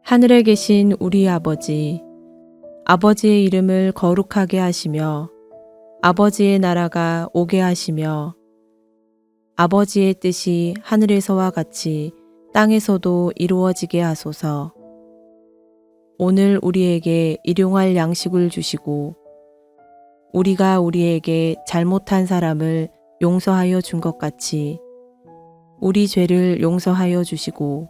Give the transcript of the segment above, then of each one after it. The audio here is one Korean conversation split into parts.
하늘에 계신 우리 아버지, 아버지의 이름을 거룩하게 하시며 아버지의 나라가 오게 하시며 아버지의 뜻이 하늘에서와 같이 땅에서도 이루어지게 하소서. 오늘 우리에게 일용할 양식을 주시고 우리가 우리에게 잘못한 사람을 용서하여 준 것 같이 우리 죄를 용서하여 주시고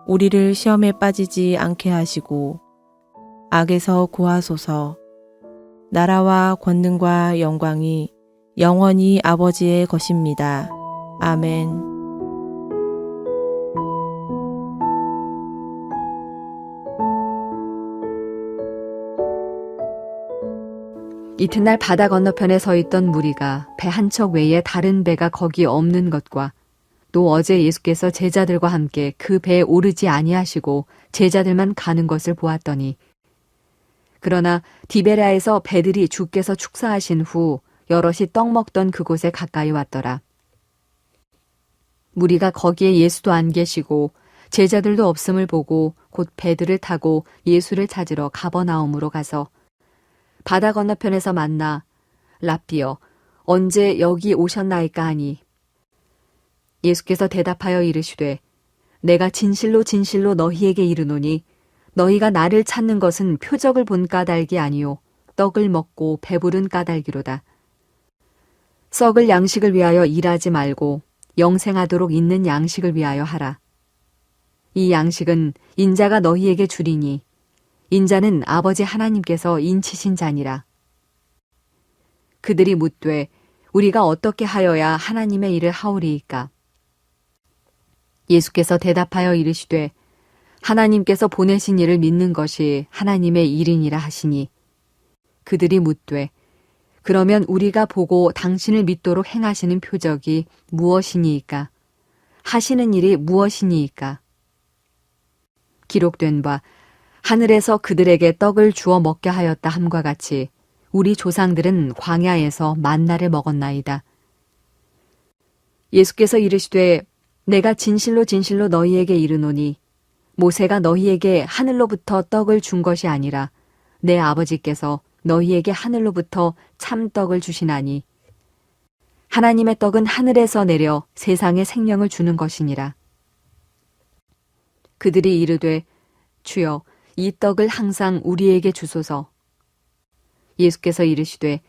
우리를 시험에 빠지지 않게 하시고 악에서 구하소서. 나라와 권능과 영광이 영원히 아버지의 것입니다. 아멘. 이튿날 바다 건너편에 서 있던 무리가 배 한 척 외에 다른 배가 거기 없는 것과 또 어제 예수께서 제자들과 함께 그 배에 오르지 아니하시고 제자들만 가는 것을 보았더니 그러나 디베랴에서 배들이 주께서 축사하신 후 여럿이 떡 먹던 그곳에 가까이 왔더라. 무리가 거기에 예수도 안 계시고 제자들도 없음을 보고 곧 배들을 타고 예수를 찾으러 가버나움으로 가서 바다 건너편에서 만나 랍비여 언제 여기 오셨나이까 하니 예수께서 대답하여 이르시되 내가 진실로 진실로 너희에게 이르노니 너희가 나를 찾는 것은 표적을 본 까닭이 아니요 떡을 먹고 배부른 까닭이로다. 썩을 양식을 위하여 일하지 말고 영생하도록 있는 양식을 위하여 하라. 이 양식은 인자가 너희에게 주리니 인자는 아버지 하나님께서 인치신 자니라. 그들이 묻되 우리가 어떻게 하여야 하나님의 일을 하오리이까? 예수께서 대답하여 이르시되 하나님께서 보내신 이를 믿는 것이 하나님의 일이니라 하시니 그들이 묻되 그러면 우리가 보고 당신을 믿도록 행하시는 표적이 무엇이니이까? 하시는 일이 무엇이니이까? 기록된 바 하늘에서 그들에게 떡을 주어 먹게 하였다 함과 같이 우리 조상들은 광야에서 만나를 먹었나이다. 예수께서 이르시되 내가 진실로 진실로 너희에게 이르노니 모세가 너희에게 하늘로부터 떡을 준 것이 아니라 내 아버지께서 너희에게 하늘로부터 참떡을 주시나니 하나님의 떡은 하늘에서 내려 세상에 생명을 주는 것이니라. 그들이 이르되 주여 이 떡을 항상 우리에게 주소서. 예수께서 이르시되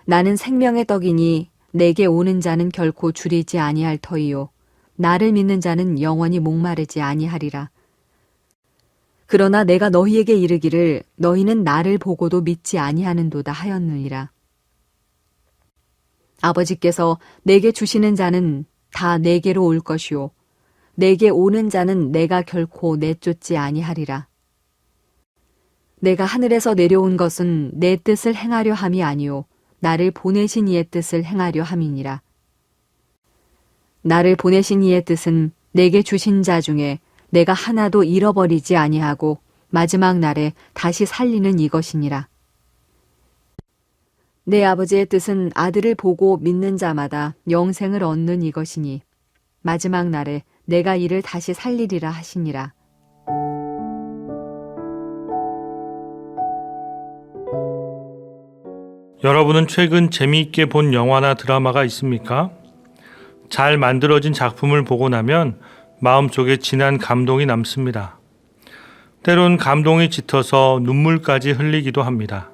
나는 생명의 떡이니 내게 오는 자는 결코 줄이지 아니할 터이요 나를 믿는 자는 영원히 목마르지 아니하리라. 그러나 내가 너희에게 이르기를 너희는 나를 보고도 믿지 아니하는도다 하였느니라. 아버지께서 내게 주시는 자는 다 내게로 올 것이요 내게 오는 자는 내가 결코 내쫓지 아니하리라. 내가 하늘에서 내려온 것은 내 뜻을 행하려 함이 아니요 나를 보내신 이의 뜻을 행하려 함이니라. 나를 보내신 이의 뜻은 내게 주신 자 중에 내가 하나도 잃어버리지 아니하고 마지막 날에 다시 살리는 이것이니라. 내 아버지의 뜻은 아들을 보고 믿는 자마다 영생을 얻는 이것이니 마지막 날에 내가 이를 다시 살리리라 하시니라. 여러분은 최근 재미있게 본 영화나 드라마가 있습니까? 잘 만들어진 작품을 보고 나면 마음속에 진한 감동이 남습니다. 때론 감동이 짙어서 눈물까지 흘리기도 합니다.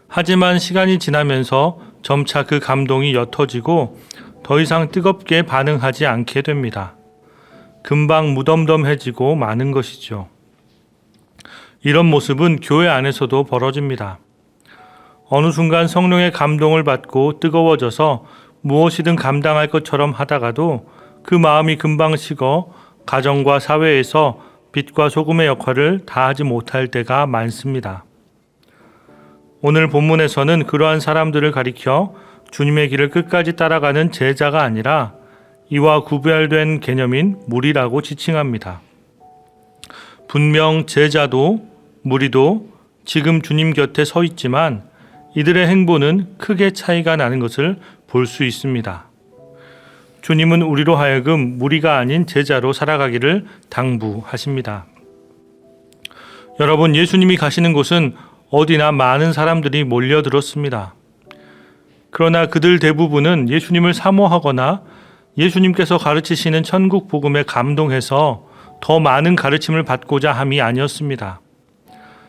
하지만 시간이 지나면서 점차 그 감동이 옅어지고 더 이상 뜨겁게 반응하지 않게 됩니다. 금방 무덤덤해지고 마는 것이죠. 이런 모습은 교회 안에서도 벌어집니다. 어느 순간 성령의 감동을 받고 뜨거워져서 무엇이든 감당할 것처럼 하다가도 그 마음이 금방 식어 가정과 사회에서 빛과 소금의 역할을 다하지 못할 때가 많습니다. 오늘 본문에서는 그러한 사람들을 가리켜 주님의 길을 끝까지 따라가는 제자가 아니라 이와 구별된 개념인 무리라고 지칭합니다. 분명 제자도 무리도 지금 주님 곁에 서 있지만 이들의 행보는 크게 차이가 나는 것을 볼 수 있습니다. 주님은 우리로 하여금 무리가 아닌 제자로 살아가기를 당부하십니다. 여러분, 예수님이 가시는 곳은 어디나 많은 사람들이 몰려들었습니다. 그러나 그들 대부분은 예수님을 사모하거나 예수님께서 가르치시는 천국 복음에 감동해서 더 많은 가르침을 받고자 함이 아니었습니다.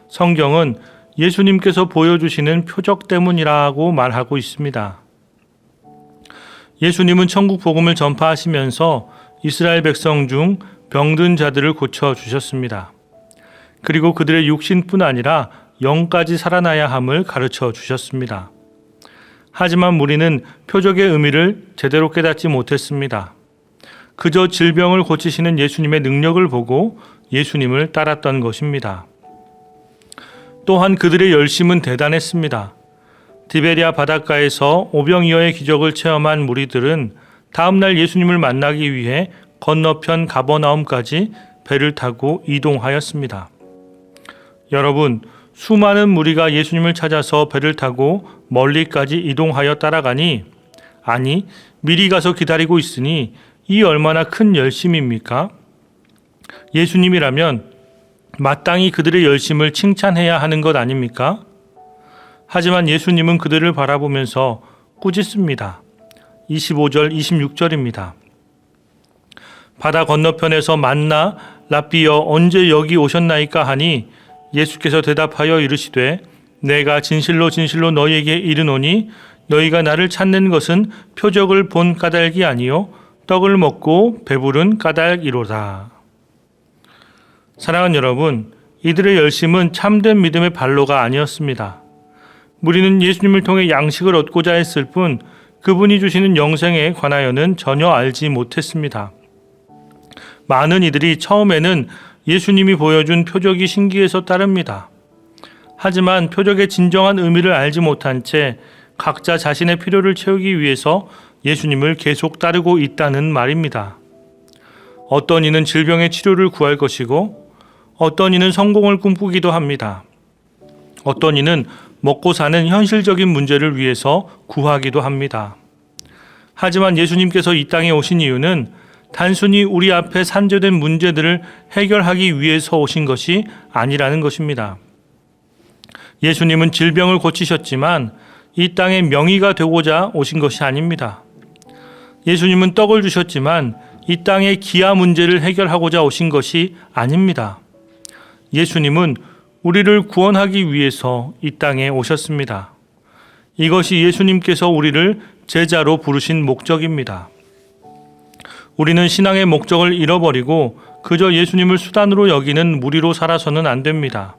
성경은 예수님께서 보여주시는 표적 때문이라고 말하고 있습니다. 예수님은 천국 복음을 전파하시면서 이스라엘 백성 중 병든 자들을 고쳐주셨습니다. 그리고 그들의 육신뿐 아니라 영까지 살아나야 함을 가르쳐 주셨습니다. 하지만 무리는 표적의 의미를 제대로 깨닫지 못했습니다. 그저 질병을 고치시는 예수님의 능력을 보고 예수님을 따랐던 것입니다. 또한 그들의 열심은 대단했습니다. 디베리아 바닷가에서 오병이어의 기적을 체험한 무리들은 다음날 예수님을 만나기 위해 건너편 가버나움까지 배를 타고 이동하였습니다. 여러분, 수많은 무리가 예수님을 찾아서 배를 타고 멀리까지 이동하여 따라가니, 아니, 미리 가서 기다리고 있으니 이 얼마나 큰 열심입니까? 예수님이라면 마땅히 그들의 열심을 칭찬해야 하는 것 아닙니까? 하지만 예수님은 그들을 바라보면서 꾸짖습니다. 25절, 26절입니다. 바다 건너편에서 만나 랍비여 언제 여기 오셨나이까 하니 예수께서 대답하여 이르시되 내가 진실로 진실로 너희에게 이르노니 너희가 나를 찾는 것은 표적을 본 까닭이 아니요 떡을 먹고 배부른 까닭이로다. 사랑하는 여러분, 이들의 열심은 참된 믿음의 발로가 아니었습니다. 무리는 예수님을 통해 양식을 얻고자 했을 뿐 그분이 주시는 영생에 관하여는 전혀 알지 못했습니다. 많은 이들이 처음에는 예수님이 보여준 표적이 신기해서 따릅니다. 하지만 표적의 진정한 의미를 알지 못한 채 각자 자신의 필요를 채우기 위해서 예수님을 계속 따르고 있다는 말입니다. 어떤 이는 질병의 치료를 구할 것이고 어떤 이는 성공을 꿈꾸기도 합니다. 어떤 이는 먹고 사는 현실적인 문제를 위해서 구하기도 합니다. 하지만 예수님께서 이 땅에 오신 이유는 단순히 우리 앞에 산재된 문제들을 해결하기 위해서 오신 것이 아니라는 것입니다. 예수님은 질병을 고치셨지만 이 땅에 명의가 되고자 오신 것이 아닙니다. 예수님은 떡을 주셨지만 이 땅의 기아 문제를 해결하고자 오신 것이 아닙니다. 예수님은 우리를 구원하기 위해서 이 땅에 오셨습니다. 이것이 예수님께서 우리를 제자로 부르신 목적입니다. 우리는 신앙의 목적을 잃어버리고 그저 예수님을 수단으로 여기는 무리로 살아서는 안 됩니다.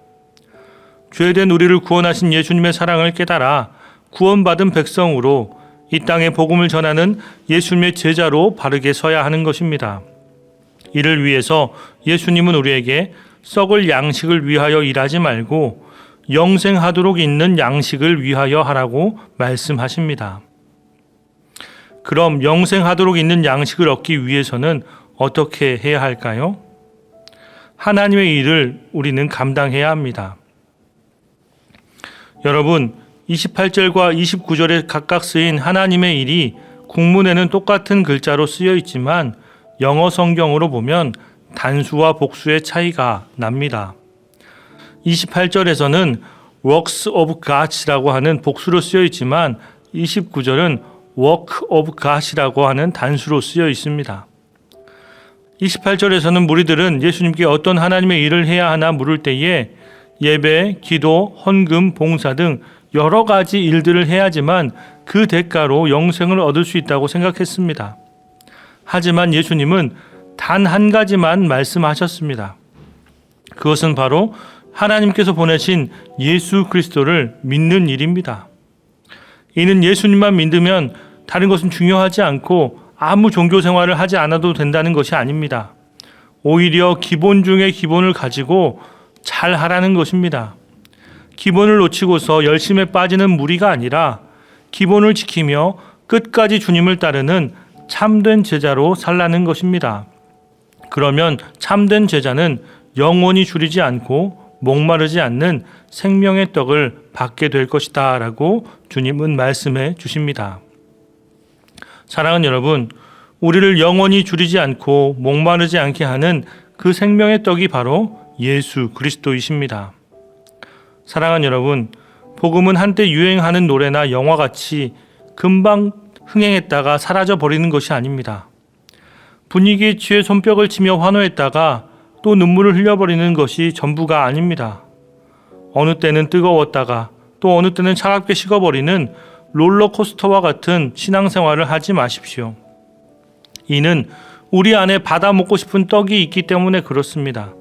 죄된 우리를 구원하신 예수님의 사랑을 깨달아 구원받은 백성으로 이 땅에 복음을 전하는 예수님의 제자로 바르게 서야 하는 것입니다. 이를 위해서 예수님은 우리에게 썩을 양식을 위하여 일하지 말고 영생하도록 있는 양식을 위하여 하라고 말씀하십니다. 그럼 영생하도록 있는 양식을 얻기 위해서는 어떻게 해야 할까요? 하나님의 일을 우리는 감당해야 합니다. 여러분, 28절과 29절에 각각 쓰인 하나님의 일이 국문에는 똑같은 글자로 쓰여 있지만 영어 성경으로 보면 단수와 복수의 차이가 납니다. 28절에서는 works of God이라고 하는 복수로 쓰여 있지만 29절은 work of God이라고 하는 단수로 쓰여 있습니다. 28절에서는 무리들은 예수님께 어떤 하나님의 일을 해야 하나 물을 때에 예배, 기도, 헌금, 봉사 등 여러 가지 일들을 해야지만 그 대가로 영생을 얻을 수 있다고 생각했습니다. 하지만 예수님은 단 한 가지만 말씀하셨습니다. 그것은 바로 하나님께서 보내신 예수 그리스도를 믿는 일입니다. 이는 예수님만 믿으면 다른 것은 중요하지 않고 아무 종교 생활을 하지 않아도 된다는 것이 아닙니다. 오히려 기본 중에 기본을 가지고 잘 하라는 것입니다. 기본을 놓치고서 열심에 빠지는 무리가 아니라 기본을 지키며 끝까지 주님을 따르는 참된 제자로 살라는 것입니다. 그러면 참된 제자는 영원히 줄이지 않고 목마르지 않는 생명의 떡을 받게 될 것이다 라고 주님은 말씀해 주십니다. 사랑하는 여러분, 우리를 영원히 줄이지 않고 목마르지 않게 하는 그 생명의 떡이 바로 예수 그리스도이십니다. 사랑하는 여러분, 복음은 한때 유행하는 노래나 영화같이 금방 흥행했다가 사라져 버리는 것이 아닙니다. 분위기에 취해 손뼉을 치며 환호했다가 또 눈물을 흘려버리는 것이 전부가 아닙니다. 어느 때는 뜨거웠다가 또 어느 때는 차갑게 식어버리는 롤러코스터와 같은 신앙생활을 하지 마십시오. 이는 우리 안에 받아 먹고 싶은 떡이 있기 때문에 그렇습니다.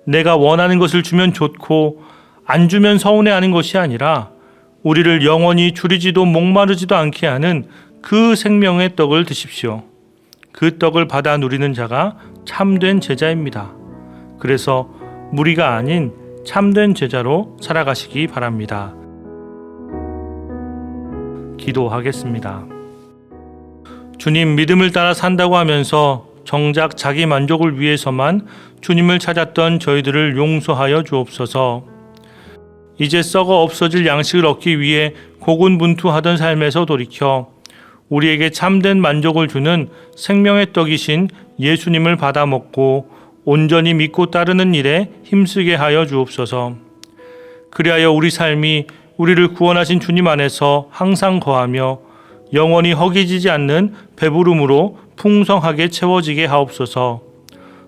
내가 원하는 것을 주면 좋고 안 주면 서운해하는 것이 아니라 우리를 영원히 줄이지도 목마르지도 않게 하는 그 생명의 떡을 드십시오. 그 떡을 받아 누리는 자가 참된 제자입니다. 그래서 무리가 아닌 참된 제자로 살아가시기 바랍니다. 기도하겠습니다. 주님, 믿음을 따라 산다고 하면서 정작 자기 만족을 위해서만 주님을 찾았던 저희들을 용서하여 주옵소서. 이제 썩어 없어질 양식을 얻기 위해 고군분투하던 삶에서 돌이켜 우리에게 참된 만족을 주는 생명의 떡이신 예수님을 받아 먹고 온전히 믿고 따르는 일에 힘쓰게 하여 주옵소서. 그리하여 우리 삶이 우리를 구원하신 주님 안에서 항상 거하며 영원히 허기지지 않는 배부름으로 풍성하게 채워지게 하옵소서.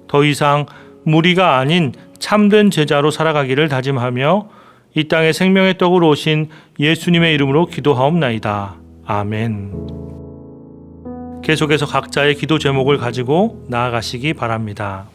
더 이상 무리가 아닌 참된 제자로 살아가기를 다짐하며 이 땅에 생명의 떡으로 오신 예수님의 이름으로 기도하옵나이다. 아멘. 계속해서 각자의 기도 제목을 가지고 나아가시기 바랍니다.